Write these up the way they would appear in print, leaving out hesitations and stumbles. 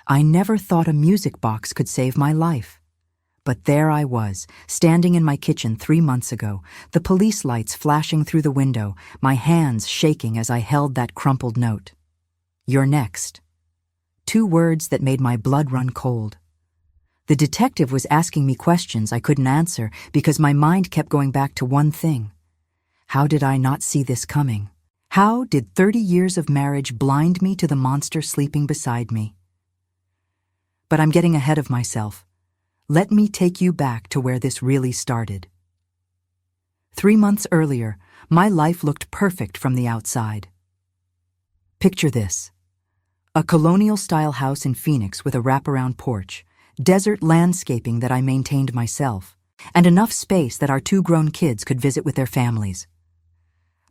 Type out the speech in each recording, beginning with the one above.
I never thought a music box could save my life. But there I was, standing in my kitchen 3 months ago, the police lights flashing through the window, my hands shaking as I held that crumpled note. "You're next." 2 words that made my blood run cold. The detective was asking me questions I couldn't answer because my mind kept going back to one thing. How did I not see this coming? How did 30 years of marriage blind me to the monster sleeping beside me? But I'm getting ahead of myself. Let me take you back to where this really started. 3 months earlier, my life looked perfect from the outside. Picture this. A colonial-style house in Phoenix with a wraparound porch, desert landscaping that I maintained myself, and enough space that our 2 grown kids could visit with their families.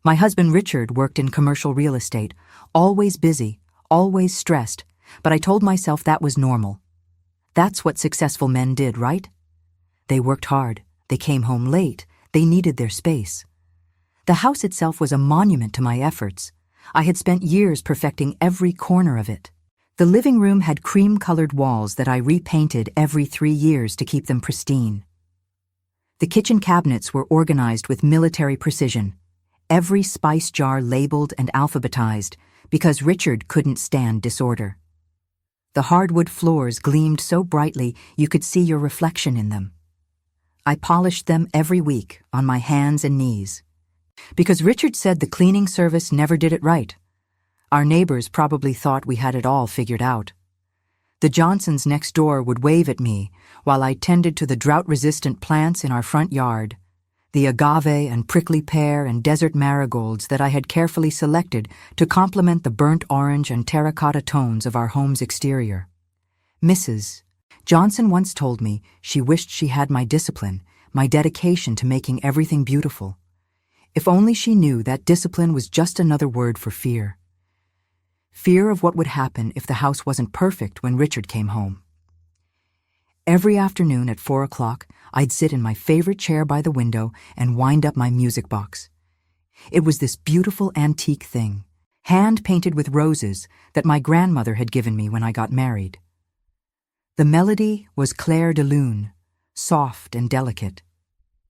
My husband Richard worked in commercial real estate, always busy, always stressed, but I told myself that was normal. That's what successful men did, right? They worked hard, they came home late, they needed their space. The house itself was a monument to my efforts. I had spent years perfecting every corner of it. The living room had cream-colored walls that I repainted every 3 years to keep them pristine. The kitchen cabinets were organized with military precision, every spice jar labeled and alphabetized, because Richard couldn't stand disorder. The hardwood floors gleamed so brightly you could see your reflection in them. I polished them every week on my hands and knees. Because Richard said the cleaning service never did it right. Our neighbors probably thought we had it all figured out. The Johnsons next door would wave at me while I tended to the drought-resistant plants in our front yard, the agave and prickly pear and desert marigolds that I had carefully selected to complement the burnt orange and terracotta tones of our home's exterior. Mrs. Johnson once told me she wished she had my discipline, my dedication to making everything beautiful. If only she knew that discipline was just another word for fear. Fear of what would happen if the house wasn't perfect when Richard came home. Every afternoon at 4 o'clock, I'd sit in my favorite chair by the window and wind up my music box. It was this beautiful antique thing, hand-painted with roses, that my grandmother had given me when I got married. The melody was Clair de Lune, soft and delicate.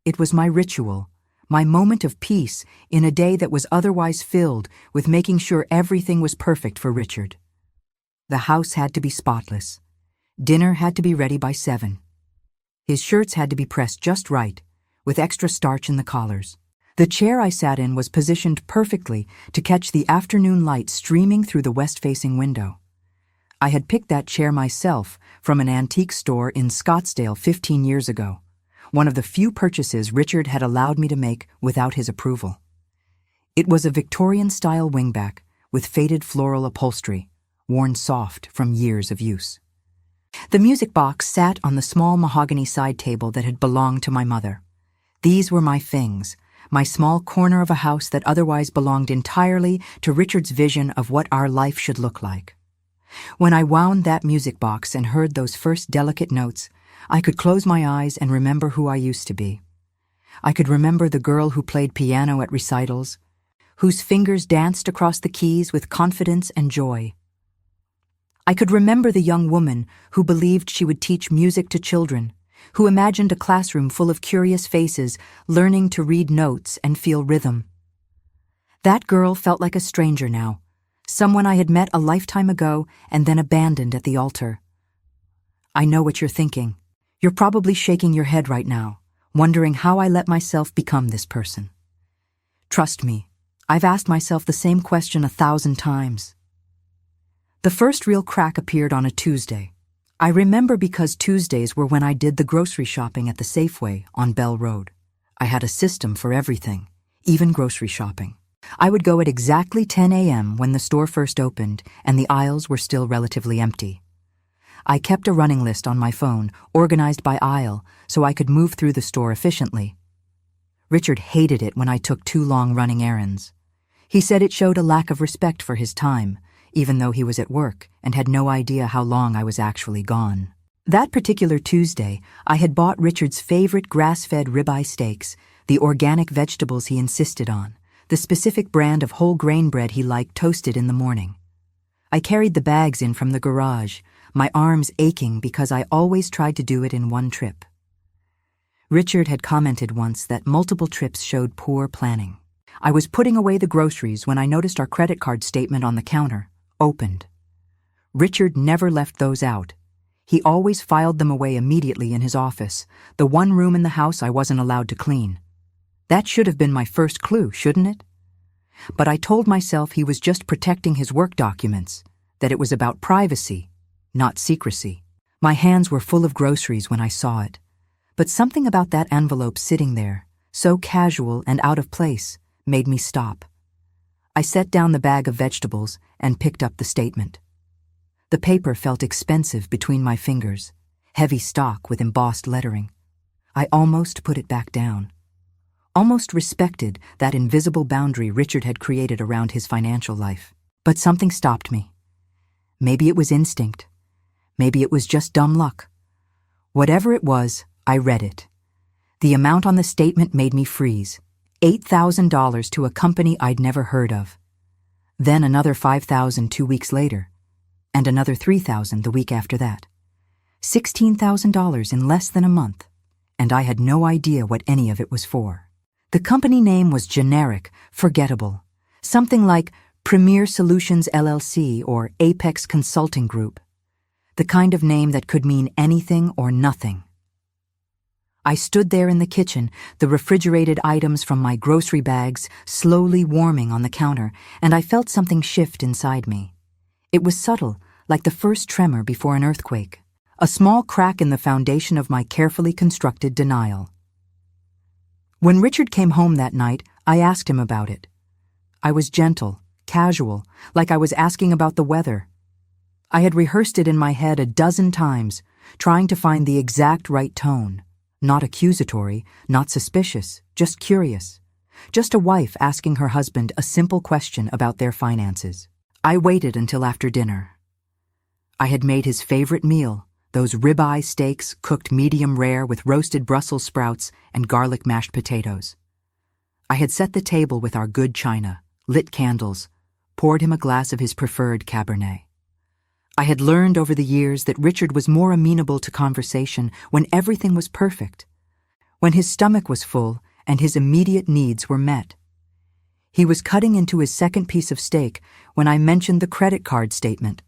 It was my ritual, my moment of peace in a day that was otherwise filled with making sure everything was perfect for Richard. The house had to be spotless. Dinner had to be ready by 7. His shirts had to be pressed just right, with extra starch in the collars. The chair I sat in was positioned perfectly to catch the afternoon light streaming through the west-facing window. I had picked that chair myself from an antique store in Scottsdale 15 years ago, one of the few purchases Richard had allowed me to make without his approval. It was a Victorian-style wingback with faded floral upholstery, worn soft from years of use. The music box sat on the small mahogany side table that had belonged to my mother. These were my things, my small corner of a house that otherwise belonged entirely to Richard's vision of what our life should look like. When I wound that music box and heard those first delicate notes, I could close my eyes and remember who I used to be. I could remember the girl who played piano at recitals, whose fingers danced across the keys with confidence and joy. I could remember the young woman who believed she would teach music to children, who imagined a classroom full of curious faces learning to read notes and feel rhythm. That girl felt like a stranger now, someone I had met a lifetime ago and then abandoned at the altar. I know what you're thinking. You're probably shaking your head right now, wondering how I let myself become this person. Trust me, I've asked myself the same question 1,000 times. The first real crack appeared on a Tuesday. I remember because Tuesdays were when I did the grocery shopping at the Safeway on Bell Road. I had a system for everything, even grocery shopping. I would go at exactly 10 a.m. when the store first opened and the aisles were still relatively empty. I kept a running list on my phone, organized by aisle, so I could move through the store efficiently. Richard hated it when I took too long running errands. He said it showed a lack of respect for his time, even though he was at work and had no idea how long I was actually gone. That particular Tuesday, I had bought Richard's favorite grass-fed ribeye steaks, the organic vegetables he insisted on, the specific brand of whole grain bread he liked toasted in the morning. I carried the bags in from the garage, my arms aching because I always tried to do it in one trip. Richard had commented once that multiple trips showed poor planning. I was putting away the groceries when I noticed our credit card statement on the counter, opened. Richard never left those out. He always filed them away immediately in his office, the one room in the house I wasn't allowed to clean. That should have been my first clue, shouldn't it? But I told myself he was just protecting his work documents, that it was about privacy, not secrecy. My hands were full of groceries when I saw it, but something about that envelope sitting there, so casual and out of place, made me stop. I set down the bag of vegetables and picked up the statement. The paper felt expensive between my fingers, heavy stock with embossed lettering. I almost put it back down. Almost respected that invisible boundary Richard had created around his financial life. But something stopped me. Maybe it was instinct. Maybe it was just dumb luck. Whatever it was, I read it. The amount on the statement made me freeze. $8,000 to a company I'd never heard of. Then another $5,000 2 weeks later, and another $3,000 the week after that. $16,000 in less than a month, and I had no idea what any of it was for. The company name was generic, forgettable, something like Premier Solutions LLC or Apex Consulting Group, the kind of name that could mean anything or nothing. I stood there in the kitchen, the refrigerated items from my grocery bags slowly warming on the counter, and I felt something shift inside me. It was subtle, like the first tremor before an earthquake, a small crack in the foundation of my carefully constructed denial. When Richard came home that night, I asked him about it. I was gentle, casual, like I was asking about the weather. I had rehearsed it in my head a dozen times, trying to find the exact right tone. Not accusatory, not suspicious, just curious. Just a wife asking her husband a simple question about their finances. I waited until after dinner. I had made his favorite meal, those ribeye steaks cooked medium rare with roasted Brussels sprouts and garlic mashed potatoes. I had set the table with our good china, lit candles, poured him a glass of his preferred Cabernet. I had learned over the years that Richard was more amenable to conversation when everything was perfect, when his stomach was full and his immediate needs were met. He was cutting into his second piece of steak when I mentioned the credit card statement.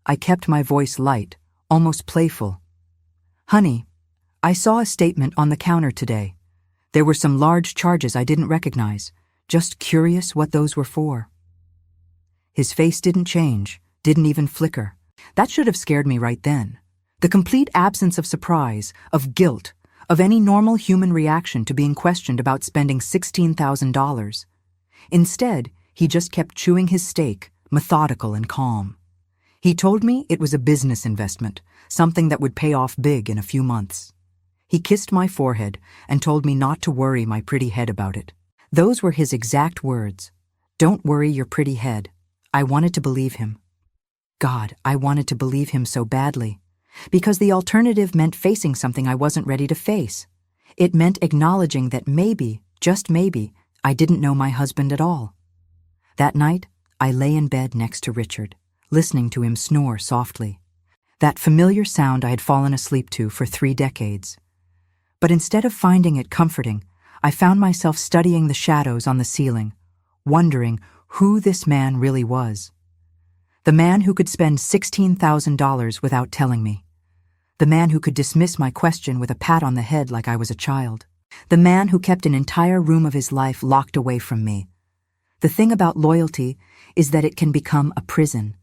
I kept my voice light, almost playful. "Honey, I saw a statement on the counter today. There were some large charges I didn't recognize. Just curious what those were for." His face didn't change, didn't even flicker. That should have scared me right then. The complete absence of surprise, of guilt, of any normal human reaction to being questioned about spending $16,000. Instead, he just kept chewing his steak, methodical and calm. He told me it was a business investment, something that would pay off big in a few months. He kissed my forehead and told me not to worry my pretty head about it. Those were his exact words. "Don't worry your pretty head." I wanted to believe him. God, I wanted to believe him so badly, because the alternative meant facing something I wasn't ready to face. It meant acknowledging that maybe, just maybe, I didn't know my husband at all. That night, I lay in bed next to Richard, listening to him snore softly. That familiar sound I had fallen asleep to for 3 decades. But instead of finding it comforting, I found myself studying the shadows on the ceiling, wondering who this man really was. The man who could spend $16,000 without telling me. The man who could dismiss my question with a pat on the head like I was a child. The man who kept an entire room of his life locked away from me. The thing about loyalty is that it can become a prison.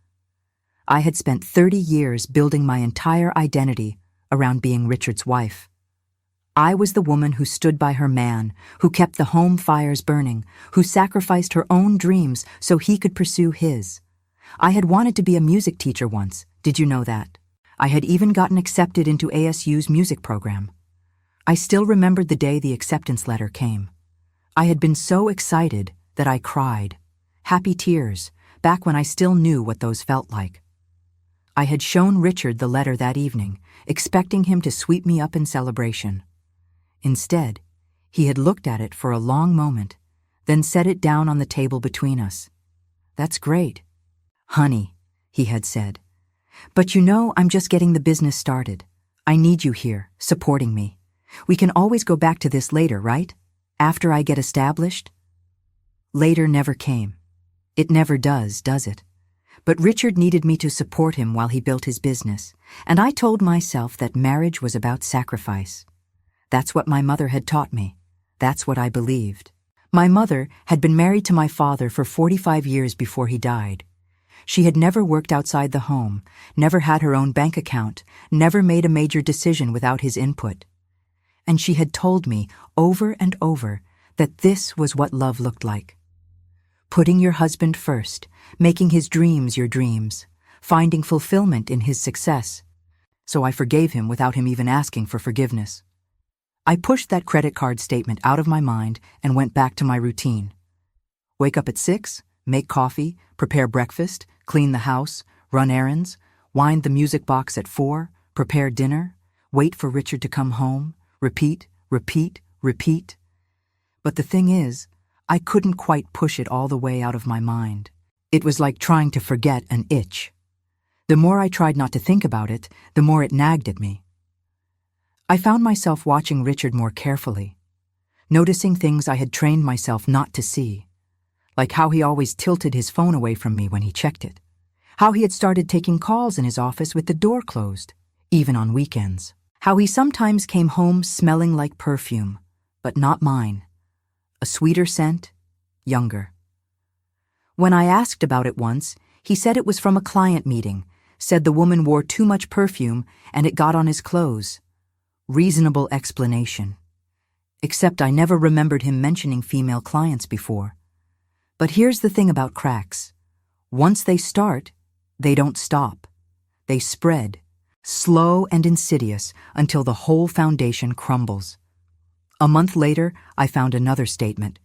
I had spent 30 years building my entire identity around being Richard's wife. I was the woman who stood by her man, who kept the home fires burning, who sacrificed her own dreams so he could pursue his. I had wanted to be a music teacher once, did you know that? I had even gotten accepted into ASU's music program. I still remembered the day the acceptance letter came. I had been so excited that I cried. Happy tears, back when I still knew what those felt like. I had shown Richard the letter that evening, expecting him to sweep me up in celebration. Instead, he had looked at it for a long moment, then set it down on the table between us. "That's great. Honey," he had said. But you know, I'm just getting the business started. I need you here, supporting me. We can always go back to this later, right? After I get established? Later never came. It never does it? But Richard needed me to support him while he built his business, and I told myself that marriage was about sacrifice. That's what my mother had taught me. That's what I believed. My mother had been married to my father for 45 years before he died. She had never worked outside the home, never had her own bank account, never made a major decision without his input. And she had told me over and over that this was what love looked like. Putting your husband first, making his dreams your dreams, finding fulfillment in his success. So I forgave him without him even asking for forgiveness. I pushed that credit card statement out of my mind and went back to my routine. Wake up at 6, make coffee, prepare breakfast, clean the house, run errands, wind the music box at 4, prepare dinner, wait for Richard to come home, repeat. But the thing is, I couldn't quite push it all the way out of my mind. It was like trying to forget an itch. The more I tried not to think about it, the more it nagged at me. I found myself watching Richard more carefully, noticing things I had trained myself not to see, like how he always tilted his phone away from me when he checked it, how he had started taking calls in his office with the door closed, even on weekends, how he sometimes came home smelling like perfume, but not mine, a sweeter scent, younger. When I asked about it once, he said it was from a client meeting, said the woman wore too much perfume and it got on his clothes. Reasonable explanation. Except I never remembered him mentioning female clients before. But here's the thing about cracks. Once they start, they don't stop. They spread, slow and insidious, until the whole foundation crumbles. A month later, I found another statement.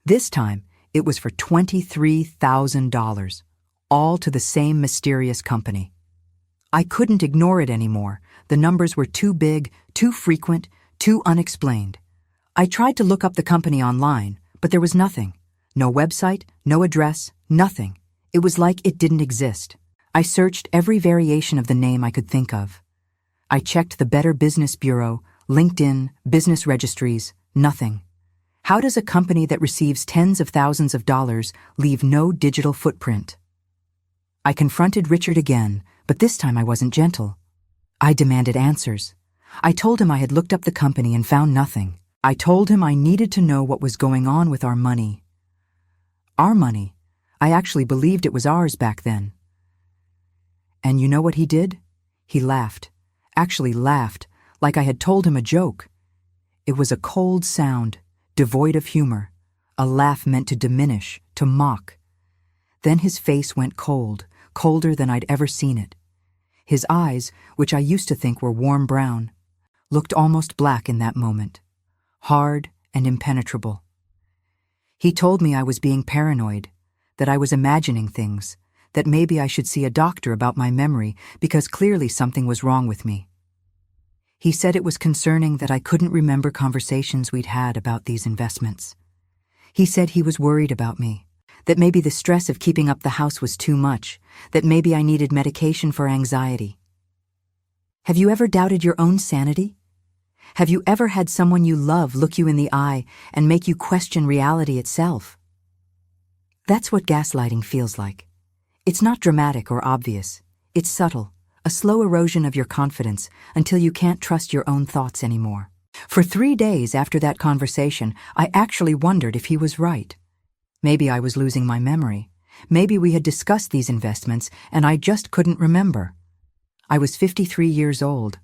This time, it was for $23,000, all to the same mysterious company. I couldn't ignore it anymore. The numbers were too big, too frequent, too unexplained. I tried to look up the company online, but there was nothing. No website, no address, nothing. It was like it didn't exist. I searched every variation of the name I could think of. I checked the Better Business Bureau, LinkedIn, business registries, nothing. How does a company that receives tens of thousands of dollars leave no digital footprint? I confronted Richard again, but this time I wasn't gentle. I demanded answers. I told him I had looked up the company and found nothing. I told him I needed to know what was going on with our money. Our money. I actually believed it was ours back then. And you know what he did? He laughed. Actually laughed, like I had told him a joke. It was a cold sound, devoid of humor, a laugh meant to diminish, to mock. Then his face went cold, colder than I'd ever seen it. His eyes, which I used to think were warm brown, looked almost black in that moment, hard and impenetrable. He told me I was being paranoid, that I was imagining things, that maybe I should see a doctor about my memory because clearly something was wrong with me. He said it was concerning that I couldn't remember conversations we'd had about these investments. He said he was worried about me, that maybe the stress of keeping up the house was too much, that maybe I needed medication for anxiety. Have you ever doubted your own sanity? Have you ever had someone you love look you in the eye and make you question reality itself? That's what gaslighting feels like. It's not dramatic or obvious. It's subtle, a slow erosion of your confidence until you can't trust your own thoughts anymore. For 3 days after that conversation, I actually wondered if he was right. Maybe I was losing my memory. Maybe we had discussed these investments and I just couldn't remember. I was 53 years old.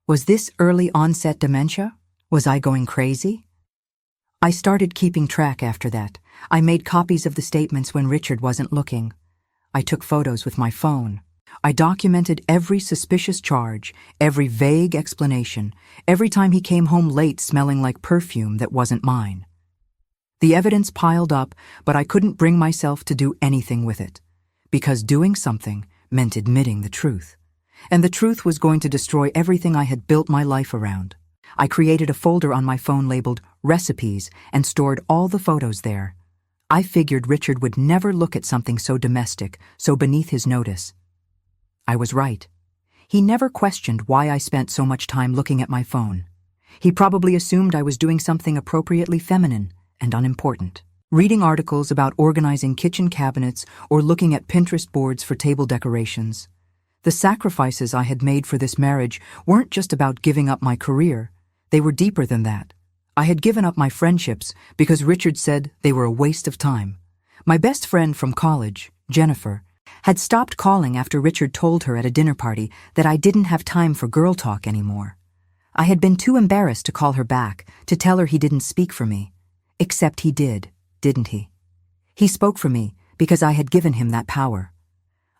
Was this early onset dementia? Was I going crazy? I started keeping track after that. I made copies of the statements when Richard wasn't looking. I took photos with my phone. I documented every suspicious charge, every vague explanation, every time he came home late smelling like perfume that wasn't mine. The evidence piled up, but I couldn't bring myself to do anything with it, because doing something meant admitting the truth. And the truth was going to destroy everything I had built my life around. I created a folder on my phone labeled Recipes and stored all the photos there. I figured Richard would never look at something so domestic, so beneath his notice. I was right. He never questioned why I spent so much time looking at my phone. He probably assumed I was doing something appropriately feminine and unimportant. Reading articles about organizing kitchen cabinets or looking at Pinterest boards for table decorations. The sacrifices I had made for this marriage weren't just about giving up my career. They were deeper than that. I had given up my friendships because Richard said they were a waste of time. My best friend from college, Jennifer, had stopped calling after Richard told her at a dinner party that I didn't have time for girl talk anymore. I had been too embarrassed to call her back, to tell her he didn't speak for me. Except he did, didn't he? He spoke for me because I had given him that power.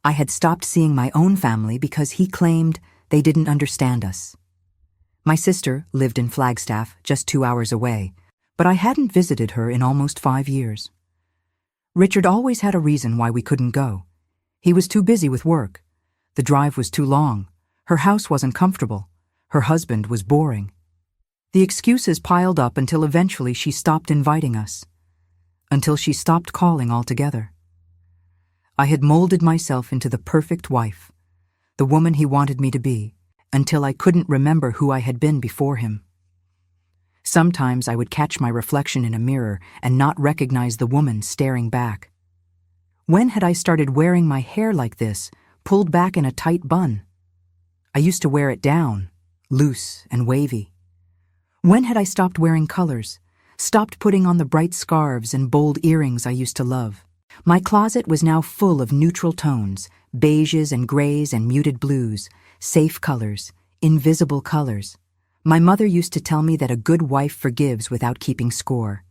I had stopped seeing my own family because he claimed they didn't understand us. My sister lived in Flagstaff, just 2 hours away, but I hadn't visited her in almost 5 years. Richard always had a reason why we couldn't go. He was too busy with work. The drive was too long. Her house wasn't comfortable. Her husband was boring. The excuses piled up until eventually she stopped inviting us. Until she stopped calling altogether. I had molded myself into the perfect wife, the woman he wanted me to be, until I couldn't remember who I had been before him. Sometimes I would catch my reflection in a mirror and not recognize the woman staring back. When had I started wearing my hair like this, pulled back in a tight bun? I used to wear it down, loose and wavy. When had I stopped wearing colors, stopped putting on the bright scarves and bold earrings I used to love? My closet was now full of neutral tones, beiges and grays and muted blues, safe colors, invisible colors. My mother used to tell me that a good wife forgives without keeping score.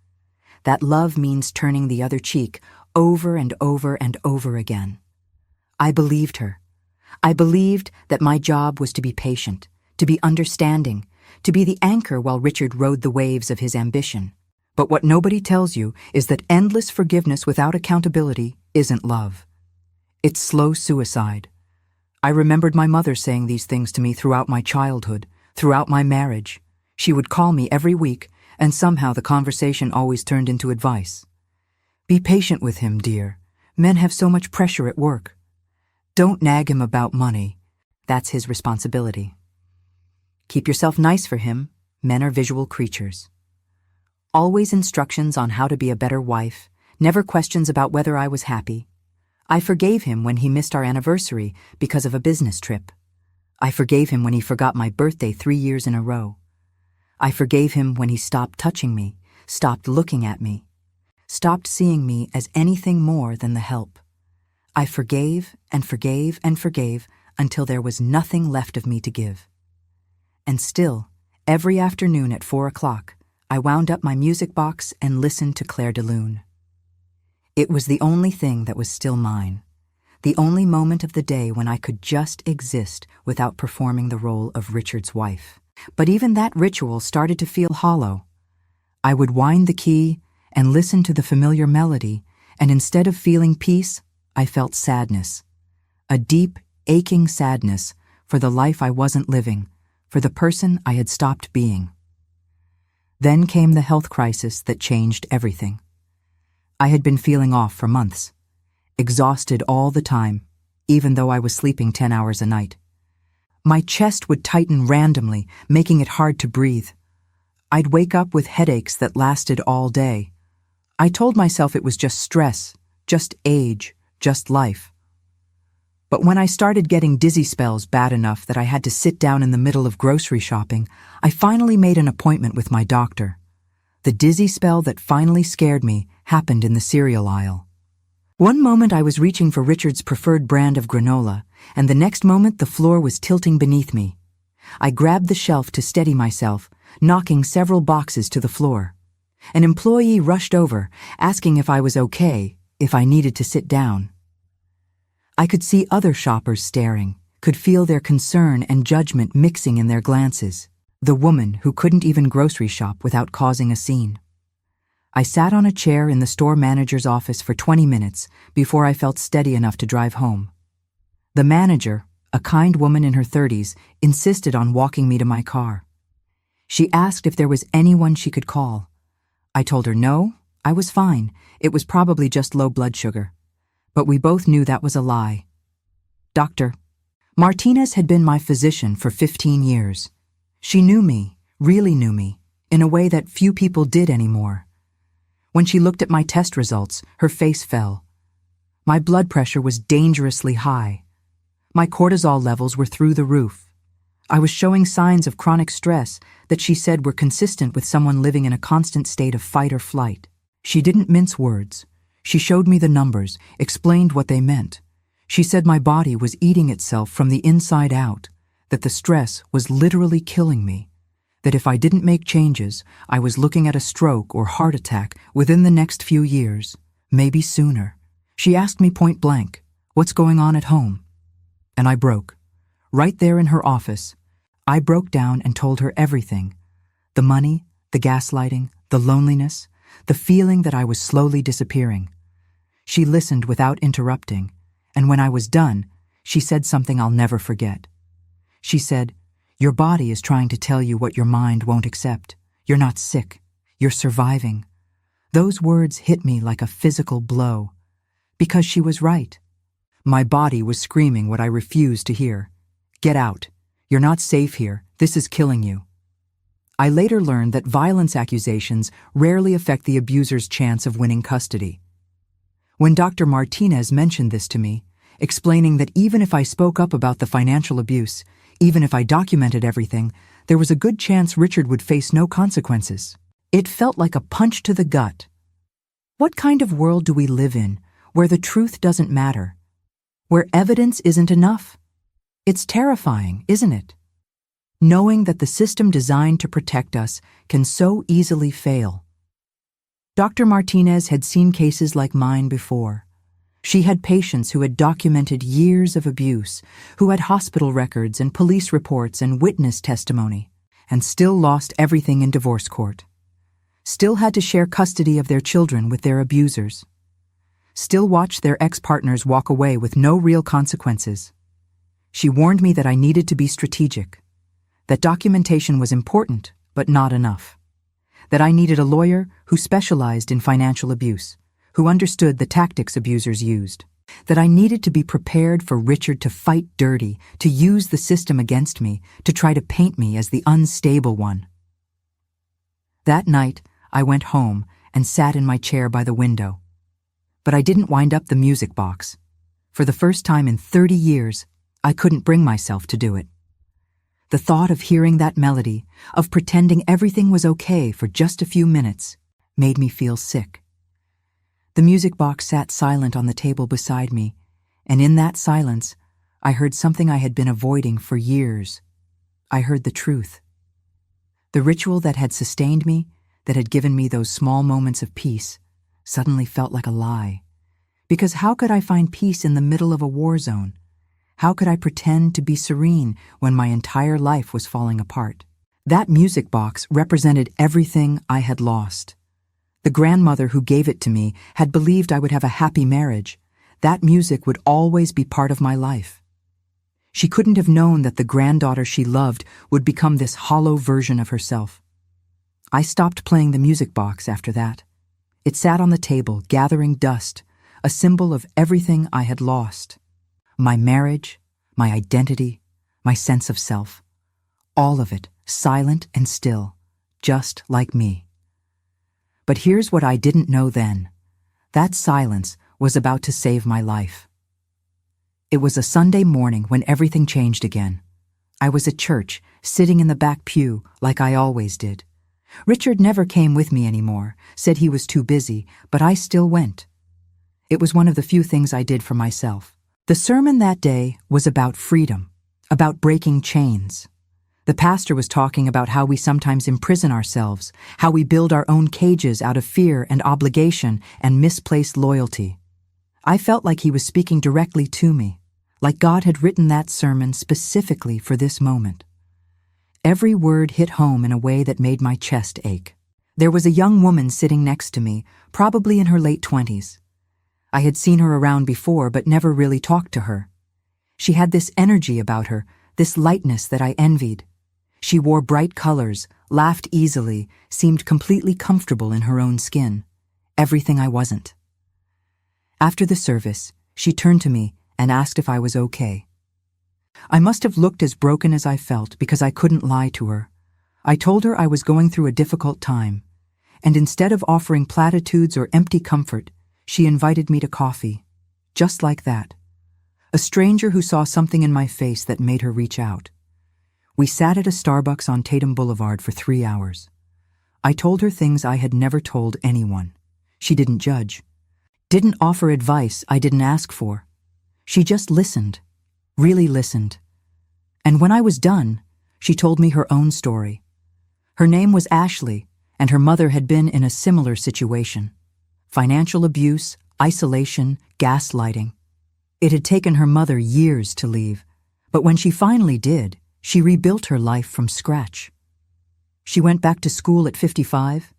That love means turning the other cheek over and over and over again. I believed her. I believed that my job was to be patient, to be understanding, to be the anchor while Richard rode the waves of his ambition. But what nobody tells you is that endless forgiveness without accountability isn't love. It's slow suicide. I remembered my mother saying these things to me throughout my childhood, throughout my marriage. She would call me every week, and somehow the conversation always turned into advice. Be patient with him, dear. Men have so much pressure at work. Don't nag him about money. That's his responsibility. Keep yourself nice for him. Men are visual creatures. Always instructions on how to be a better wife, never questions about whether I was happy. I forgave him when he missed our anniversary because of a business trip. I forgave him when he forgot my birthday 3 years in a row. I forgave him when he stopped touching me, stopped looking at me, stopped seeing me as anything more than the help. I forgave and forgave and forgave until there was nothing left of me to give. And still, every afternoon at 4 o'clock, I wound up my music box and listened to Claire de Lune. It was the only thing that was still mine, the only moment of the day when I could just exist without performing the role of Richard's wife. But even that ritual started to feel hollow. I would wind the key and listen to the familiar melody, and instead of feeling peace, I felt sadness. A deep, aching sadness for the life I wasn't living, for the person I had stopped being. Then came the health crisis that changed everything. I had been feeling off for months, exhausted all the time, even though I was sleeping 10 hours a night. My chest would tighten randomly, making it hard to breathe. I'd wake up with headaches that lasted all day. I told myself it was just stress, just age, just life. But when I started getting dizzy spells bad enough that I had to sit down in the middle of grocery shopping, I finally made an appointment with my doctor. The dizzy spell that finally scared me happened in the cereal aisle. One moment I was reaching for Richard's preferred brand of granola, and the next moment the floor was tilting beneath me. I grabbed the shelf to steady myself, knocking several boxes to the floor. An employee rushed over, asking if I was okay, if I needed to sit down. I could see other shoppers staring, could feel their concern and judgment mixing in their glances. The woman who couldn't even grocery shop without causing a scene. I sat on a chair in the store manager's office for 20 minutes before I felt steady enough to drive home. The manager, a kind woman in her 30s, insisted on walking me to my car. She asked if there was anyone she could call. I told her no, I was fine. It was probably just low blood sugar. But we both knew that was a lie. Doctor, Martinez had been my physician for 15 years. She knew me, really knew me, in a way that few people did anymore. When she looked at my test results, her face fell. My blood pressure was dangerously high. My cortisol levels were through the roof. I was showing signs of chronic stress that she said were consistent with someone living in a constant state of fight or flight. She didn't mince words. She showed me the numbers, explained what they meant. She said my body was eating itself from the inside out, that the stress was literally killing me, that if I didn't make changes, I was looking at a stroke or heart attack within the next few years, maybe sooner. She asked me point blank, "What's going on at home?" And I broke. Right there in her office, I broke down and told her everything. The money, the gaslighting, the loneliness, the feeling that I was slowly disappearing. She listened without interrupting, and when I was done, she said something I'll never forget. She said, "Your body is trying to tell you what your mind won't accept. You're not sick. You're surviving." Those words hit me like a physical blow, because she was right. My body was screaming what I refused to hear. "Get out. You're not safe here. This is killing you." I later learned that violence accusations rarely affect the abuser's chance of winning custody. When Dr. Martinez mentioned this to me, explaining that even if I spoke up about the financial abuse, even if I documented everything, there was a good chance Richard would face no consequences. It felt like a punch to the gut. What kind of world do we live in where the truth doesn't matter? Where evidence isn't enough? It's terrifying, isn't it? Knowing that the system designed to protect us can so easily fail. Dr. Martinez had seen cases like mine before. She had patients who had documented years of abuse, who had hospital records and police reports and witness testimony, and still lost everything in divorce court. Still had to share custody of their children with their abusers. Still watched their ex-partners walk away with no real consequences. She warned me that I needed to be strategic, that documentation was important, but not enough, that I needed a lawyer who specialized in financial abuse, who understood the tactics abusers used, that I needed to be prepared for Richard to fight dirty, to use the system against me, to try to paint me as the unstable one. That night, I went home and sat in my chair by the window. But I didn't wind up the music box. For the first time in 30 years, I couldn't bring myself to do it. The thought of hearing that melody, of pretending everything was okay for just a few minutes, made me feel sick. The music box sat silent on the table beside me, and in that silence, I heard something I had been avoiding for years. I heard the truth. The ritual that had sustained me, that had given me those small moments of peace, suddenly felt like a lie. Because how could I find peace in the middle of a war zone? How could I pretend to be serene when my entire life was falling apart? That music box represented everything I had lost. The grandmother who gave it to me had believed I would have a happy marriage. That music would always be part of my life. She couldn't have known that the granddaughter she loved would become this hollow version of herself. I stopped playing the music box after that. It sat on the table, gathering dust, a symbol of everything I had lost. My marriage, my identity, my sense of self. All of it, silent and still, just like me. But here's what I didn't know then. That silence was about to save my life. It was a Sunday morning when everything changed again. I was at church, sitting in the back pew, like I always did. Richard never came with me anymore, said he was too busy, but I still went. It was one of the few things I did for myself. The sermon that day was about freedom, about breaking chains. The pastor was talking about how we sometimes imprison ourselves, how we build our own cages out of fear and obligation and misplaced loyalty. I felt like he was speaking directly to me, like God had written that sermon specifically for this moment. Every word hit home in a way that made my chest ache. There was a young woman sitting next to me, probably in her late 20s. I had seen her around before but never really talked to her. She had this energy about her, this lightness that I envied. She wore bright colors, laughed easily, seemed completely comfortable in her own skin. Everything I wasn't. After the service, she turned to me and asked if I was okay. I must have looked as broken as I felt because I couldn't lie to her. I told her I was going through a difficult time, and instead of offering platitudes or empty comfort, she invited me to coffee. Just like that. A stranger who saw something in my face that made her reach out. We sat at a Starbucks on Tatum Boulevard for 3 hours. I told her things I had never told anyone. She didn't judge. Didn't offer advice I didn't ask for. She just listened. Really listened. And when I was done, she told me her own story. Her name was Ashley, and her mother had been in a similar situation. Financial abuse, isolation, gaslighting. It had taken her mother years to leave, but when she finally did, she rebuilt her life from scratch. She went back to school at 55,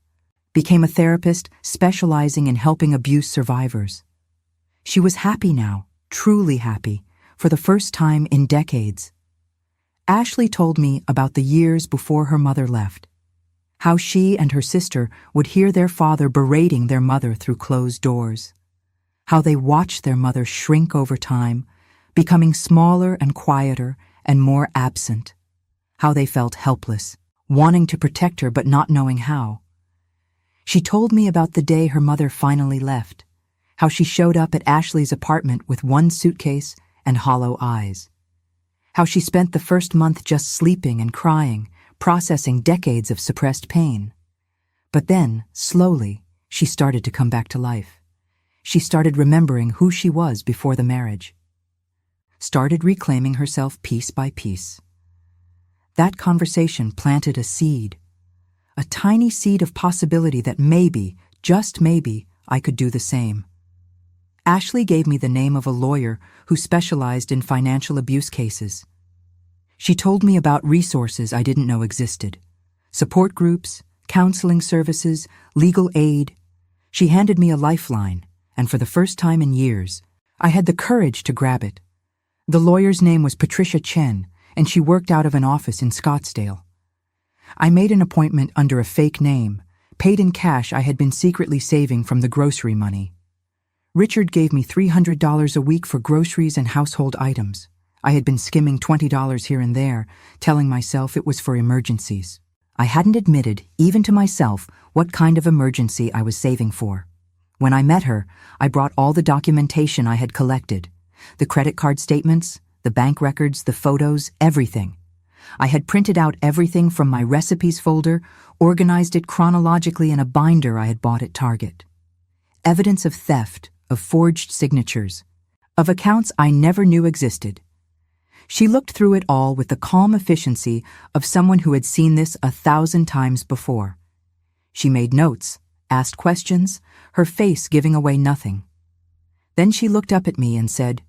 became a therapist specializing in helping abuse survivors. She was happy now, truly happy, for the first time in decades. Ashley told me about the years before her mother left, how she and her sister would hear their father berating their mother through closed doors, how they watched their mother shrink over time, becoming smaller and quieter and more absent, how they felt helpless, wanting to protect her but not knowing how. She told me about the day her mother finally left, how she showed up at Ashley's apartment with one suitcase and hollow eyes, how she spent the first month just sleeping and crying, processing decades of suppressed pain. But then, slowly, she started to come back to life. She started remembering who she was before the marriage. Started reclaiming herself piece by piece. That conversation planted a seed, a tiny seed of possibility that maybe, just maybe, I could do the same. Ashley gave me the name of a lawyer who specialized in financial abuse cases. She told me about resources I didn't know existed. Support groups, counseling services, legal aid. She handed me a lifeline, and for the first time in years, I had the courage to grab it. The lawyer's name was Patricia Chen, and she worked out of an office in Scottsdale. I made an appointment under a fake name, paid in cash I had been secretly saving from the grocery money. Richard gave me $300 a week for groceries and household items. I had been skimming $20 here and there, telling myself it was for emergencies. I hadn't admitted, even to myself, what kind of emergency I was saving for. When I met her, I brought all the documentation I had collected. The credit card statements, the bank records, the photos, everything. I had printed out everything from my recipes folder, organized it chronologically in a binder I had bought at Target. Evidence of theft, of forged signatures, of accounts I never knew existed. She looked through it all with the calm efficiency of someone who had seen this 1,000 times before. She made notes, asked questions, her face giving away nothing. Then she looked up at me and said,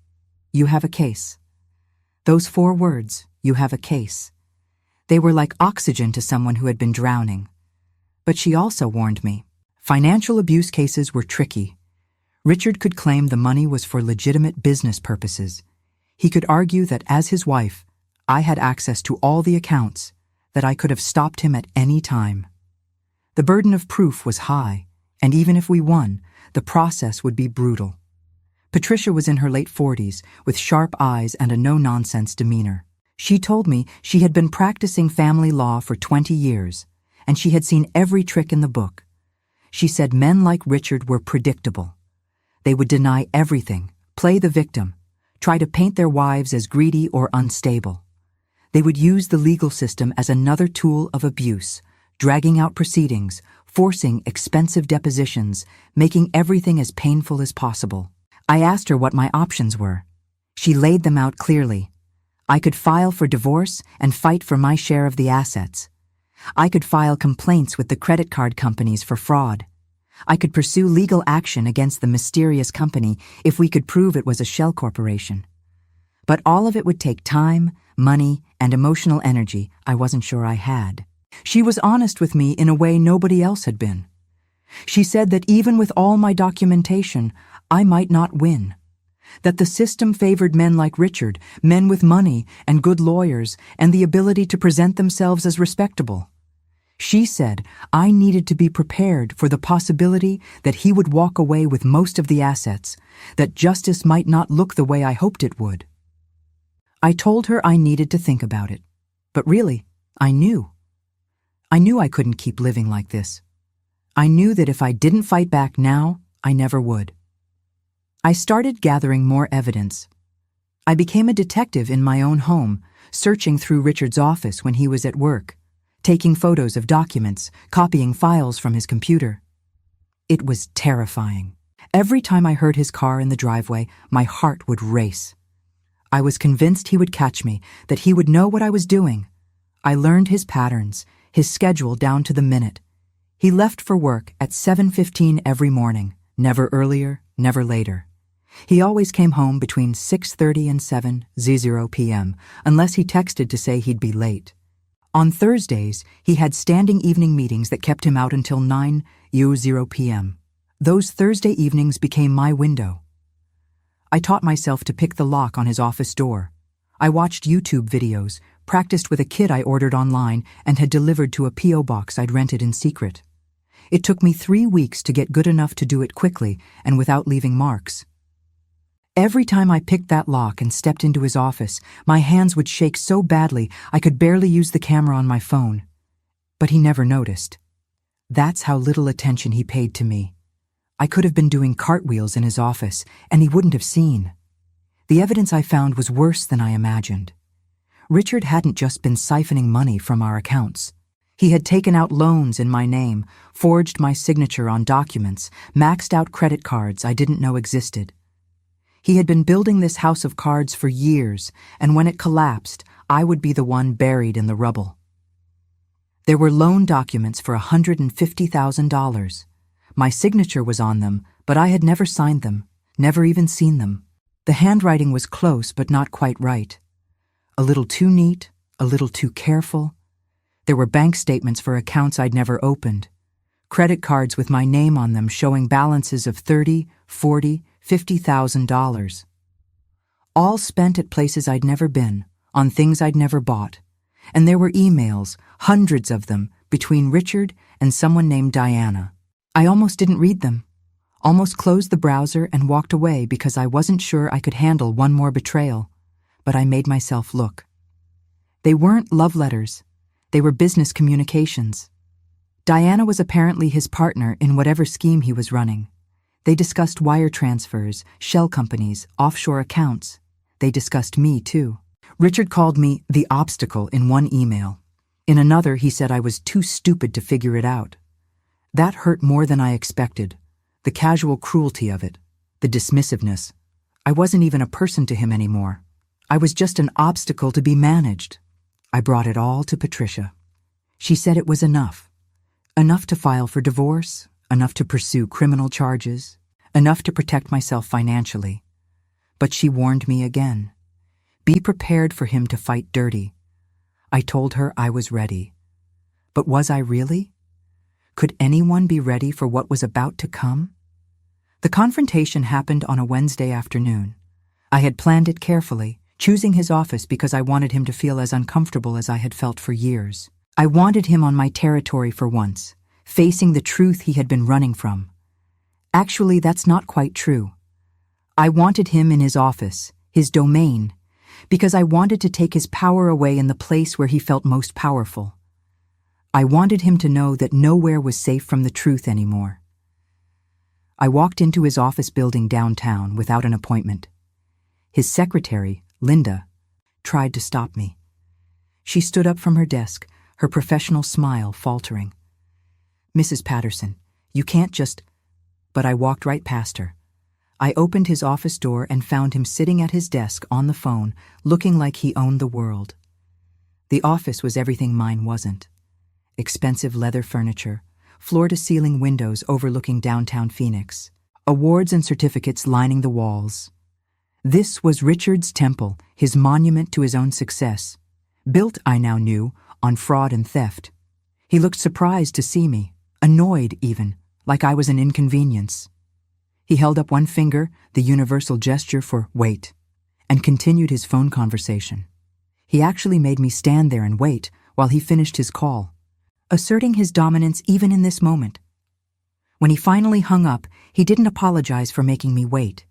"You have a case." Those 4 words, "You have a case." They were like oxygen to someone who had been drowning. But she also warned me. Financial abuse cases were tricky. Richard could claim the money was for legitimate business purposes. He could argue that as his wife, I had access to all the accounts, that I could have stopped him at any time. The burden of proof was high, and even if we won, the process would be brutal. Patricia was in her late 40s, with sharp eyes and a no-nonsense demeanor. She told me she had been practicing family law for 20 years, and she had seen every trick in the book. She said men like Richard were predictable. They would deny everything, play the victim, try to paint their wives as greedy or unstable. They would use the legal system as another tool of abuse, dragging out proceedings, forcing expensive depositions, making everything as painful as possible. I asked her what my options were. She laid them out clearly. I could file for divorce and fight for my share of the assets. I could file complaints with the credit card companies for fraud. I could pursue legal action against the mysterious company if we could prove it was a shell corporation. But all of it would take time, money, and emotional energy I wasn't sure I had. She was honest with me in a way nobody else had been. She said that even with all my documentation, I might not win. That the system favored men like Richard, men with money and good lawyers and the ability to present themselves as respectable. She said I needed to be prepared for the possibility that he would walk away with most of the assets, that justice might not look the way I hoped it would. I told her I needed to think about it. But really, I knew. I knew I couldn't keep living like this. I knew that if I didn't fight back now, I never would. I started gathering more evidence. I became a detective in my own home, searching through Richard's office when he was at work, taking photos of documents, copying files from his computer. It was terrifying. Every time I heard his car in the driveway, my heart would race. I was convinced he would catch me, that he would know what I was doing. I learned his patterns, his schedule down to the minute. He left for work at 7:15 every morning, never earlier, never later. He always came home between 6:30 and 7:00 p.m., unless he texted to say he'd be late. On Thursdays, he had standing evening meetings that kept him out until 9:00 p.m. Those Thursday evenings became my window. I taught myself to pick the lock on his office door. I watched YouTube videos, practiced with a kit I ordered online and had delivered to a P.O. box I'd rented in secret. It took me 3 weeks to get good enough to do it quickly and without leaving marks. Every time I picked that lock and stepped into his office, my hands would shake so badly I could barely use the camera on my phone. But he never noticed. That's how little attention he paid to me. I could have been doing cartwheels in his office, and he wouldn't have seen. The evidence I found was worse than I imagined. Richard hadn't just been siphoning money from our accounts. He had taken out loans in my name, forged my signature on documents, maxed out credit cards I didn't know existed. He had been building this house of cards for years, and when it collapsed, I would be the one buried in the rubble. There were loan documents for $150,000. My signature was on them, but I had never signed them, never even seen them. The handwriting was close but not quite right. A little too neat, a little too careful. There were bank statements for accounts I'd never opened. Credit cards with my name on them showing balances of $30,000, $40,000, $50,000. All spent at places I'd never been, on things I'd never bought. And there were emails, hundreds of them, between Richard and someone named Diana. I almost didn't read them, almost closed the browser and walked away because I wasn't sure I could handle one more betrayal, but I made myself look. They weren't love letters. They were business communications. Diana was apparently his partner in whatever scheme he was running. They discussed wire transfers, shell companies, offshore accounts. They discussed me, too. Richard called me the obstacle in one email. In another, he said I was too stupid to figure it out. That hurt more than I expected. The casual cruelty of it, the dismissiveness. I wasn't even a person to him anymore. I was just an obstacle to be managed. I brought it all to Patricia. She said it was enough. Enough to file for divorce, enough to pursue criminal charges, enough to protect myself financially. But she warned me again. Be prepared for him to fight dirty. I told her I was ready. But was I really? Could anyone be ready for what was about to come? The confrontation happened on a Wednesday afternoon. I had planned it carefully, choosing his office because I wanted him to feel as uncomfortable as I had felt for years. I wanted him on my territory for once, facing the truth he had been running from. Actually, that's not quite true. I wanted him in his office, his domain, because I wanted to take his power away in the place where he felt most powerful. I wanted him to know that nowhere was safe from the truth anymore. I walked into his office building downtown without an appointment. His secretary, Linda, tried to stop me. She stood up from her desk, her professional smile faltering. "Mrs. Patterson, you can't just—" But I walked right past her. I opened his office door and found him sitting at his desk on the phone, looking like he owned the world. The office was everything mine wasn't. Expensive leather furniture, floor-to-ceiling windows overlooking downtown Phoenix, awards and certificates lining the walls. This was Richard's temple, his monument to his own success, built, I now knew, on fraud and theft. He looked surprised to see me, annoyed even, like I was an inconvenience. He held up one finger, the universal gesture for wait, and continued his phone conversation. He actually made me stand there and wait while he finished his call, asserting his dominance even in this moment. When he finally hung up, he didn't apologize for making me wait.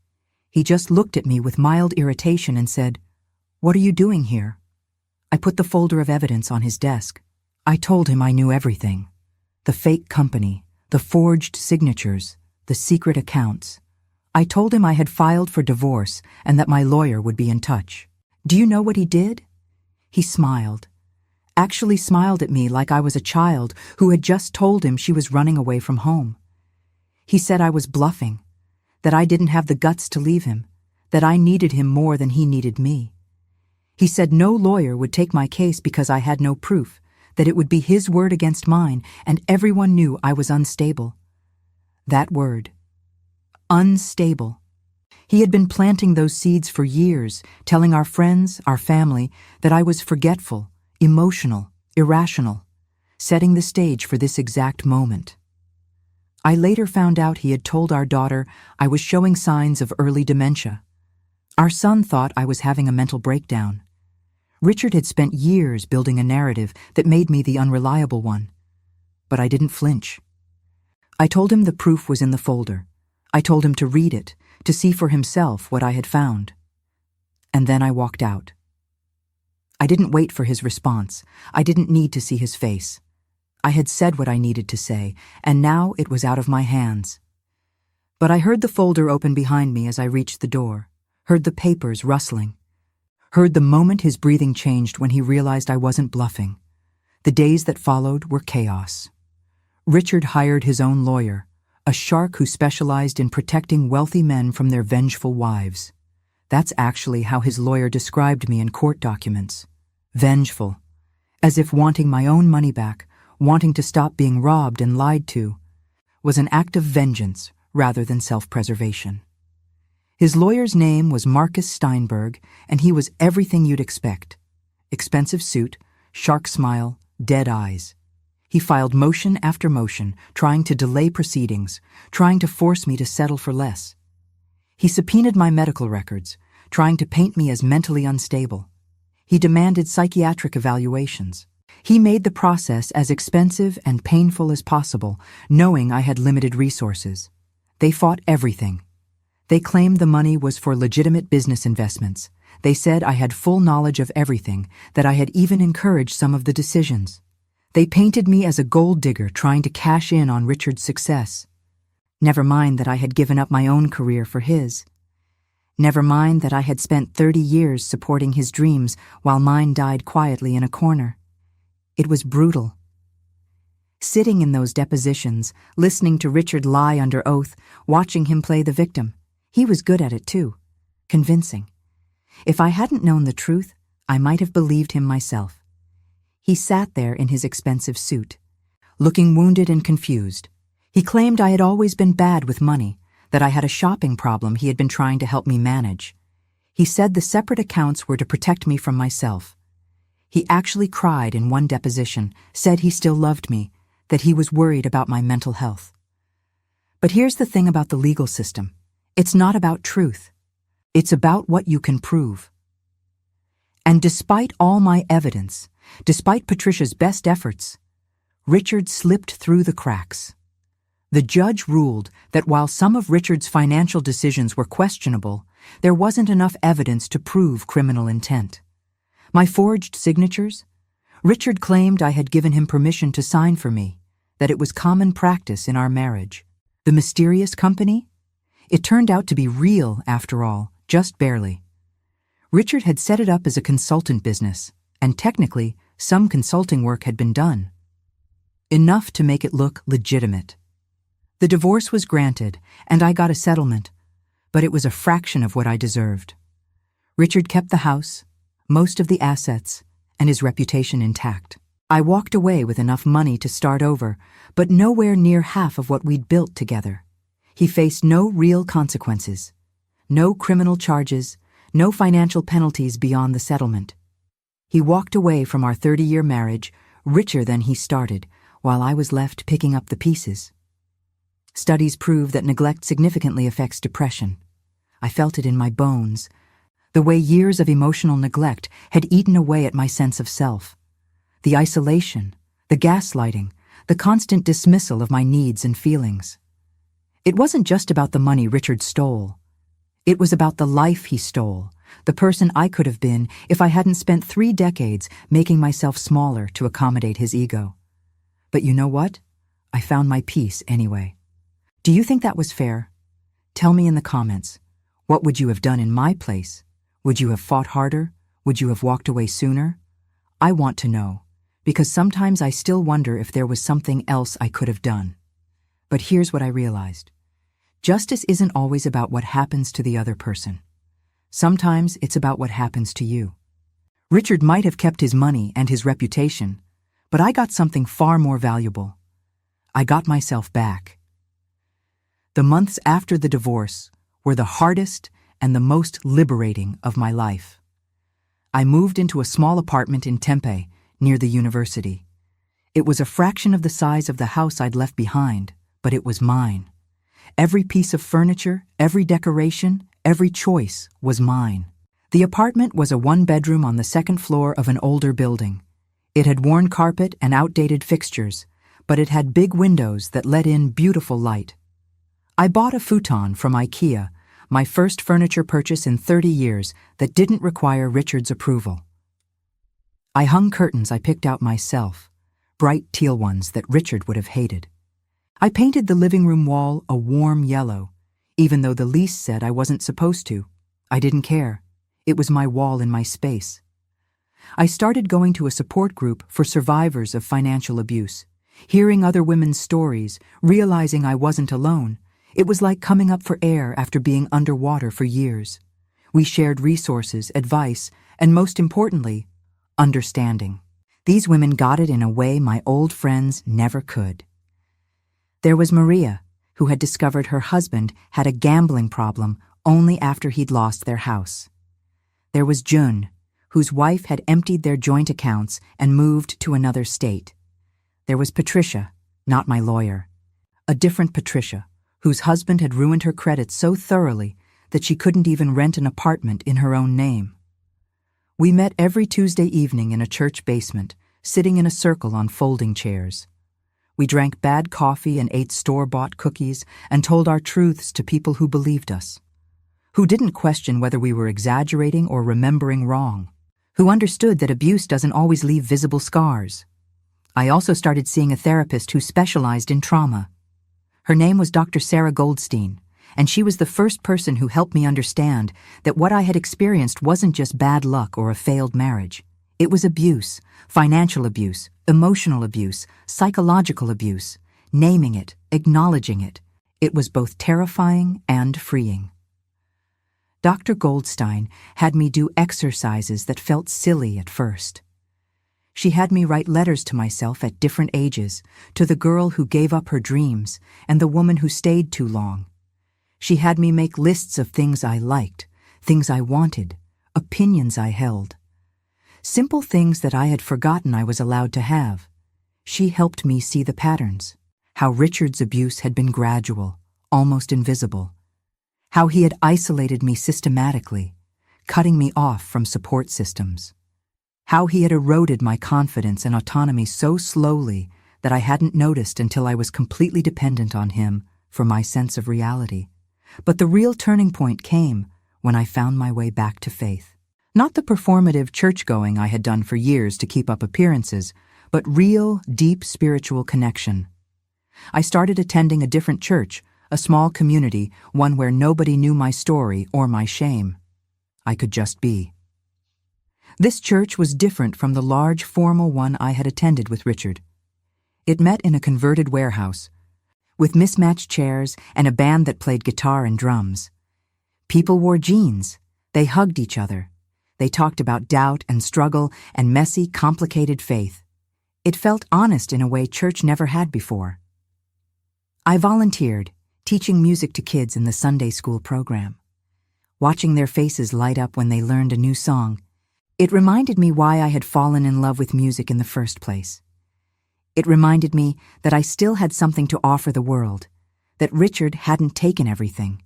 He just looked at me with mild irritation and said, "What are you doing here?" I put the folder of evidence on his desk. I told him I knew everything. The fake company, the forged signatures, the secret accounts. I told him I had filed for divorce and that my lawyer would be in touch. Do you know what he did? He smiled. Actually smiled at me like I was a child who had just told him she was running away from home. He said I was bluffing, that I didn't have the guts to leave him, that I needed him more than he needed me. He said no lawyer would take my case because I had no proof, that it would be his word against mine, and everyone knew I was unstable. That word. Unstable. He had been planting those seeds for years, telling our friends, our family, that I was forgetful, emotional, irrational, setting the stage for this exact moment. I later found out he had told our daughter I was showing signs of early dementia. Our son thought I was having a mental breakdown. Richard had spent years building a narrative that made me the unreliable one. But I didn't flinch. I told him the proof was in the folder. I told him to read it, to see for himself what I had found. And then I walked out. I didn't wait for his response. I didn't need to see his face. I had said what I needed to say, and now it was out of my hands. But I heard the folder open behind me as I reached the door, heard the papers rustling, heard the moment his breathing changed when he realized I wasn't bluffing. The days that followed were chaos. Richard hired his own lawyer, a shark who specialized in protecting wealthy men from their vengeful wives. That's actually how his lawyer described me in court documents. Vengeful. As if wanting my own money back, wanting to stop being robbed and lied to, was an act of vengeance rather than self-preservation. His lawyer's name was Marcus Steinberg, and he was everything you'd expect. Expensive suit, shark smile, dead eyes. He filed motion after motion, trying to delay proceedings, trying to force me to settle for less. He subpoenaed my medical records, trying to paint me as mentally unstable. He demanded psychiatric evaluations. He made the process as expensive and painful as possible, knowing I had limited resources. They fought everything. They claimed the money was for legitimate business investments. They said I had full knowledge of everything, that I had even encouraged some of the decisions. They painted me as a gold digger trying to cash in on Richard's success. Never mind that I had given up my own career for his. Never mind that I had spent 30 years supporting his dreams while mine died quietly in a corner. It was brutal. Sitting in those depositions, listening to Richard lie under oath, watching him play the victim. He was good at it too. Convincing. If I hadn't known the truth, I might have believed him myself. He sat there in his expensive suit, looking wounded and confused. He claimed I had always been bad with money, that I had a shopping problem he had been trying to help me manage. He said the separate accounts were to protect me from myself. He actually cried in one deposition, said he still loved me, that he was worried about my mental health. But here's the thing about the legal system. It's not about truth. It's about what you can prove. And despite all my evidence, despite Patricia's best efforts, Richard slipped through the cracks. The judge ruled that while some of Richard's financial decisions were questionable, there wasn't enough evidence to prove criminal intent. My forged signatures? Richard claimed I had given him permission to sign for me, that it was common practice in our marriage. The mysterious company? It turned out to be real, after all, just barely. Richard had set it up as a consultant business, and technically, some consulting work had been done. Enough to make it look legitimate. The divorce was granted, and I got a settlement, but it was a fraction of what I deserved. Richard kept the house, most of the assets, and his reputation intact. I walked away with enough money to start over, but nowhere near half of what we'd built together. He faced no real consequences, no criminal charges, no financial penalties beyond the settlement. He walked away from our 30-year marriage richer than he started, while I was left picking up the pieces. Studies prove that neglect significantly affects depression. I felt it in my bones, the way years of emotional neglect had eaten away at my sense of self. The isolation, the gaslighting, the constant dismissal of my needs and feelings. It wasn't just about the money Richard stole. It was about the life he stole, the person I could have been if I hadn't spent 3 decades making myself smaller to accommodate his ego. But you know what? I found my peace anyway. Do you think that was fair? Tell me in the comments. What would you have done in my place? Would you have fought harder? Would you have walked away sooner? I want to know, because sometimes I still wonder if there was something else I could have done. But here's what I realized. Justice isn't always about what happens to the other person. Sometimes it's about what happens to you. Richard might have kept his money and his reputation, but I got something far more valuable. I got myself back. The months after the divorce were the hardest and the most liberating of my life. I moved into a small apartment in Tempe, near the university. It was a fraction of the size of the house I'd left behind, but it was mine. Every piece of furniture, every decoration, every choice was mine. The apartment was a 1-bedroom on the 2nd floor of an older building. It had worn carpet and outdated fixtures, but it had big windows that let in beautiful light. I bought a futon from IKEA, my first furniture purchase in 30 years that didn't require Richard's approval. I hung curtains I picked out myself, bright teal ones that Richard would have hated. I painted the living room wall a warm yellow, even though the lease said I wasn't supposed to. I didn't care. It was my wall in my space. I started going to a support group for survivors of financial abuse, hearing other women's stories, realizing I wasn't alone. It was like coming up for air after being underwater for years. We shared resources, advice, and most importantly, understanding. These women got it in a way my old friends never could. There was Maria, who had discovered her husband had a gambling problem only after he'd lost their house. There was June, whose wife had emptied their joint accounts and moved to another state. There was Patricia, not my lawyer, a different Patricia, whose husband had ruined her credit so thoroughly that she couldn't even rent an apartment in her own name. We met every Tuesday evening in a church basement, sitting in a circle on folding chairs. We drank bad coffee and ate store-bought cookies and told our truths to people who believed us, who didn't question whether we were exaggerating or remembering wrong, who understood that abuse doesn't always leave visible scars. I also started seeing a therapist who specialized in trauma. Her name was Dr. Sarah Goldstein, and she was the first person who helped me understand that what I had experienced wasn't just bad luck or a failed marriage. It was abuse, financial abuse, emotional abuse, psychological abuse, naming it, acknowledging it. It was both terrifying and freeing. Dr. Goldstein had me do exercises that felt silly at first. She had me write letters to myself at different ages, to the girl who gave up her dreams and the woman who stayed too long. She had me make lists of things I liked, things I wanted, opinions I held. Simple things that I had forgotten I was allowed to have. She helped me see the patterns, how Richard's abuse had been gradual, almost invisible, how he had isolated me systematically, cutting me off from support systems, how he had eroded my confidence and autonomy so slowly that I hadn't noticed until I was completely dependent on him for my sense of reality. But the real turning point came when I found my way back to faith. Not the performative church-going I had done for years to keep up appearances, but real, deep spiritual connection. I started attending a different church, a small community, one where nobody knew my story or my shame. I could just be. This church was different from the large, formal one I had attended with Richard. It met in a converted warehouse, with mismatched chairs and a band that played guitar and drums. People wore jeans. They hugged each other. They talked about doubt and struggle and messy, complicated faith. It felt honest in a way church never had before. I volunteered, teaching music to kids in the Sunday school program. Watching their faces light up when they learned a new song, it reminded me why I had fallen in love with music in the first place. It reminded me that I still had something to offer the world, that Richard hadn't taken everything.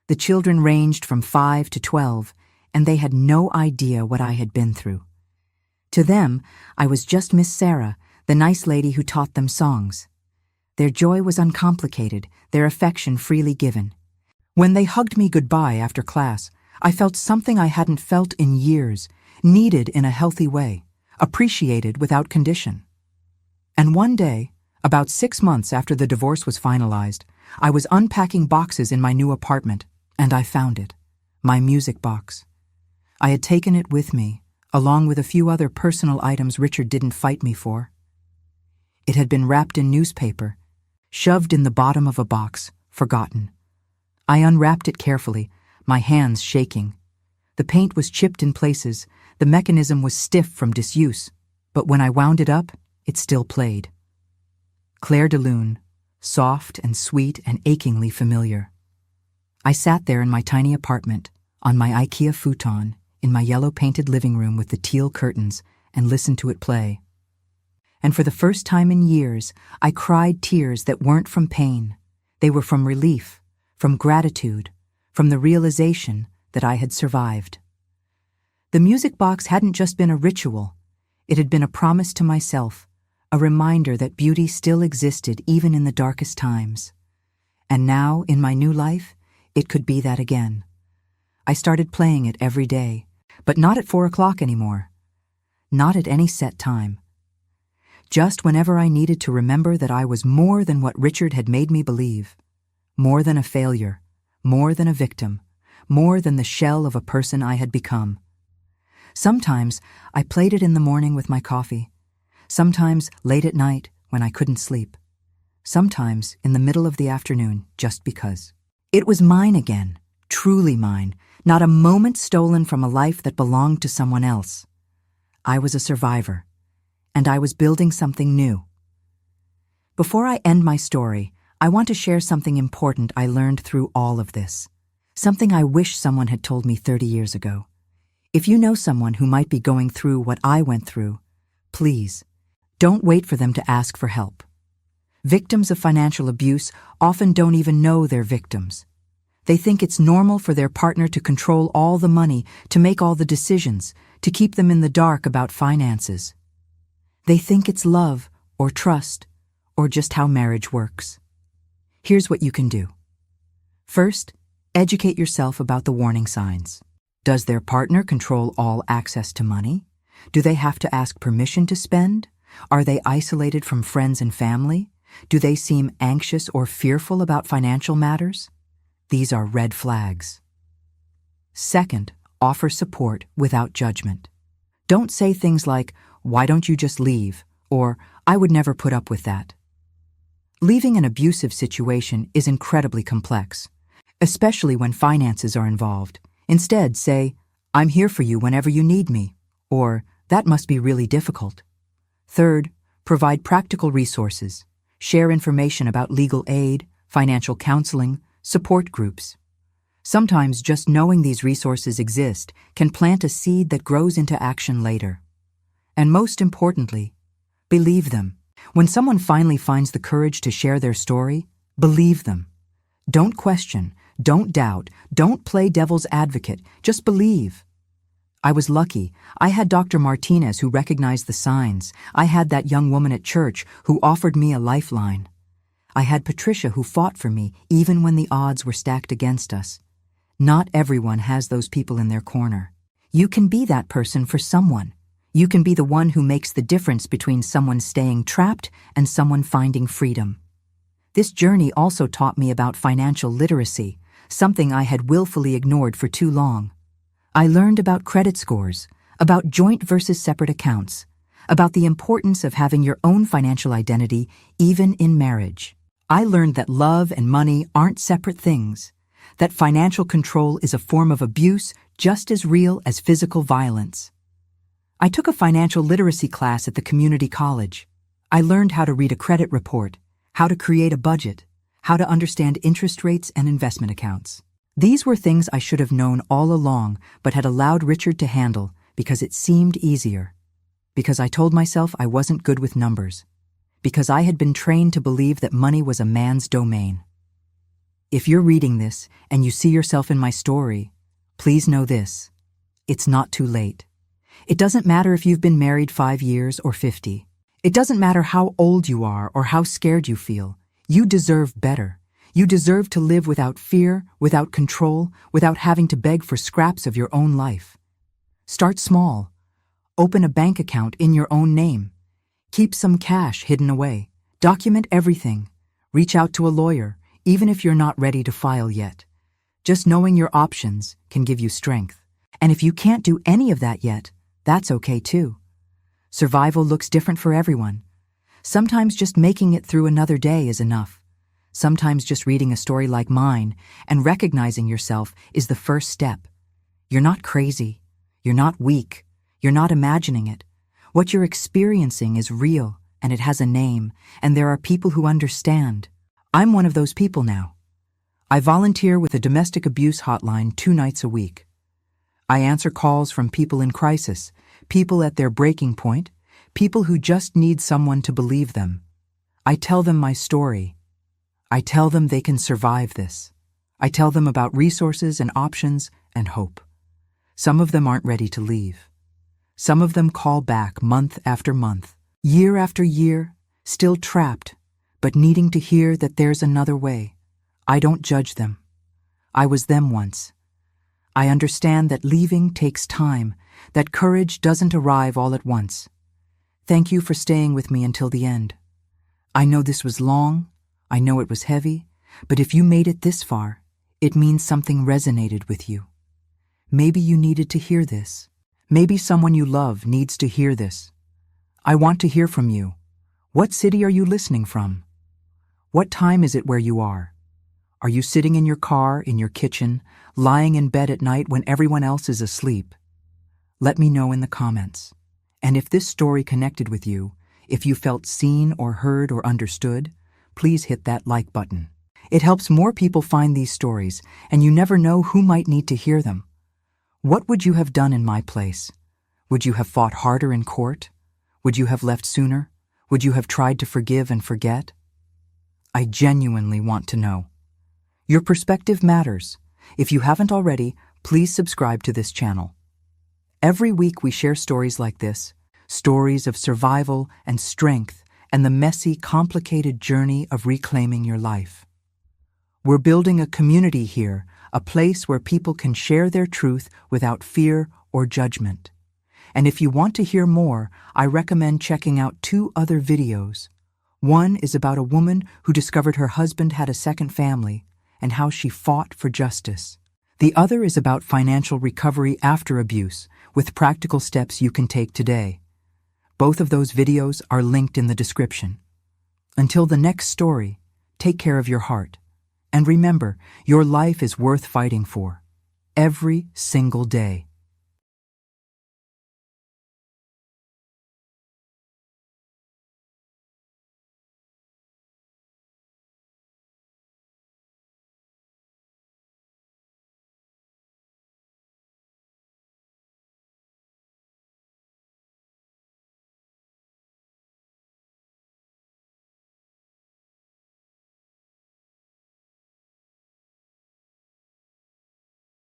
The children ranged from 5 to 12, and they had no idea what I had been through. To them, I was just Miss Sarah, the nice lady who taught them songs. Their joy was uncomplicated, their affection freely given. When they hugged me goodbye after class, I felt something I hadn't felt in years, needed in a healthy way, appreciated without condition. And one day, about 6 months after the divorce was finalized, I was unpacking boxes in my new apartment, and I found it, my music box. I had taken it with me, along with a few other personal items Richard didn't fight me for. It had been wrapped in newspaper, shoved in the bottom of a box, forgotten. I unwrapped it carefully, my hands shaking. The paint was chipped in places, the mechanism was stiff from disuse, but when I wound it up, it still played. Claire de Lune, soft and sweet and achingly familiar. I sat there in my tiny apartment, on my IKEA futon, in my yellow-painted living room with the teal curtains, and listened to it play. And for the first time in years, I cried tears that weren't from pain. They were from relief, from gratitude, from the realization that I had survived. The music box hadn't just been a ritual. It had been a promise to myself, a reminder that beauty still existed even in the darkest times. And now, in my new life, it could be that again. I started playing it every day, but not at 4 o'clock anymore. Not at any set time. Just whenever I needed to remember that I was more than what Richard had made me believe. More than a failure, more than a victim, more than the shell of a person I had become. Sometimes I played it in the morning with my coffee. Sometimes late at night when I couldn't sleep. Sometimes in the middle of the afternoon, just because. It was mine again, truly mine, not a moment stolen from a life that belonged to someone else. I was a survivor, and I was building something new. Before I end my story, I want to share something important I learned through all of this. Something I wish someone had told me 30 years ago. If you know someone who might be going through what I went through, please, don't wait for them to ask for help. Victims of financial abuse often don't even know they're victims. They think it's normal for their partner to control all the money, to make all the decisions, to keep them in the dark about finances. They think it's love, or trust, or just how marriage works. Here's what you can do. First, educate yourself about the warning signs. Does their partner control all access to money? Do they have to ask permission to spend? Are they isolated from friends and family? Do they seem anxious or fearful about financial matters? These are red flags. Second, offer support without judgment. Don't say things like, "Why don't you just leave?" or "I would never put up with that." Leaving an abusive situation is incredibly complex, especially when finances are involved. Instead, say, "I'm here for you whenever you need me," or "That must be really difficult." Third, provide practical resources. Share information about legal aid, financial counseling, support groups. Sometimes just knowing these resources exist can plant a seed that grows into action later. And most importantly, believe them. When someone finally finds the courage to share their story, believe them. Don't question, don't doubt, don't play devil's advocate, just believe. I was lucky. I had Dr. Martinez who recognized the signs. I had that young woman at church who offered me a lifeline. I had Patricia who fought for me even when the odds were stacked against us. Not everyone has those people in their corner. You can be that person for someone. You can be the one who makes the difference between someone staying trapped and someone finding freedom. This journey also taught me about financial literacy, something I had willfully ignored for too long. I learned about credit scores, about joint versus separate accounts, about the importance of having your own financial identity even in marriage. I learned that love and money aren't separate things, that financial control is a form of abuse just as real as physical violence. I took a financial literacy class at the community college. I learned how to read a credit report, how to create a budget, how to understand interest rates and investment accounts. These were things I should have known all along but had allowed Richard to handle because it seemed easier. Because I told myself I wasn't good with numbers. Because I had been trained to believe that money was a man's domain. If you're reading this and you see yourself in my story, please know this: it's not too late. It doesn't matter if you've been married 5 years or 50. It doesn't matter how old you are or how scared you feel. You deserve better. You deserve to live without fear, without control, without having to beg for scraps of your own life. Start small. Open a bank account in your own name. Keep some cash hidden away. Document everything. Reach out to a lawyer, even if you're not ready to file yet. Just knowing your options can give you strength. And if you can't do any of that yet, that's okay too. Survival looks different for everyone. Sometimes just making it through another day is enough. Sometimes just reading a story like mine and recognizing yourself is the first step. You're not crazy. You're not weak. You're not imagining it. What you're experiencing is real, and it has a name, and there are people who understand. I'm one of those people now. I volunteer with a domestic abuse hotline 2 nights a week. I answer calls from people in crisis, people at their breaking point, people who just need someone to believe them. I tell them my story. I tell them they can survive this. I tell them about resources and options and hope. Some of them aren't ready to leave. Some of them call back month after month, year after year, still trapped, but needing to hear that there's another way. I don't judge them. I was them once. I understand that leaving takes time, that courage doesn't arrive all at once. Thank you for staying with me until the end. I know this was long, I know it was heavy, but if you made it this far, it means something resonated with you. Maybe you needed to hear this. Maybe someone you love needs to hear this. I want to hear from you. What city are you listening from? What time is it where you are? Are you sitting in your car, in your kitchen, lying in bed at night when everyone else is asleep? Let me know in the comments. And if this story connected with you, if you felt seen or heard or understood, please hit that like button. It helps more people find these stories, and you never know who might need to hear them. What would you have done in my place? Would you have fought harder in court? Would you have left sooner? Would you have tried to forgive and forget? I genuinely want to know. Your perspective matters. If you haven't already, please subscribe to this channel. Every week we share stories like this, stories of survival and strength and the messy, complicated journey of reclaiming your life. We're building a community here, a place where people can share their truth without fear or judgment. And if you want to hear more, I recommend checking out 2 other videos. One is about a woman who discovered her husband had a second family and how she fought for justice. The other is about financial recovery after abuse, with practical steps you can take today. Both of those videos are linked in the description. Until the next story, take care of your heart. And remember, your life is worth fighting for. Every single day.